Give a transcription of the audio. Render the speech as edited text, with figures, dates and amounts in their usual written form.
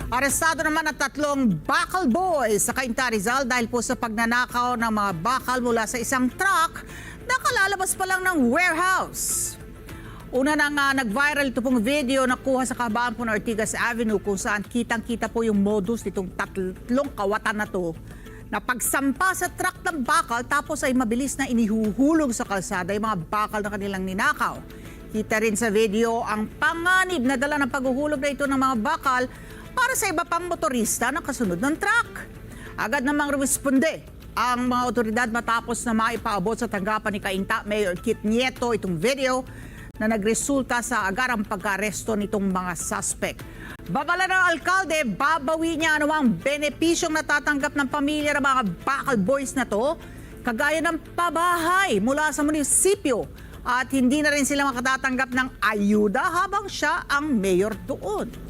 Arestado naman ang tatlong bakal boys sa Cainta, Rizal dahil po sa pagnanakaw ng mga bakal mula sa isang truck na kalalabas pa lang ng warehouse. Una nang nag-viral ito pong video na kuha sa kahabaan po ng Ortigas Avenue kung saan kitang-kita po yung modus nitong tatlong kawatan na to na pagsampa sa truck ng bakal tapos ay mabilis na inihuhulog sa kalsada yung mga bakal na kanilang ninakaw. Kita rin sa video ang panganib na dala ng paghuhulog na ito ng mga bakal para sa iba pang motorista na kasunod ng truck. Agad namang responde ang mga otoridad matapos na maipaabot sa tanggapan ni Cainta Mayor Kit Nieto itong video na nagresulta sa agarang pagka-aresto nitong mga suspect. Babala ng alkalde, babawi niya anumang benepisyong natatanggap ng pamilya ng mga bakal boys na to, kagaya ng pabahay mula sa munisipyo at hindi na rin sila makatatanggap ng ayuda habang siya ang mayor doon.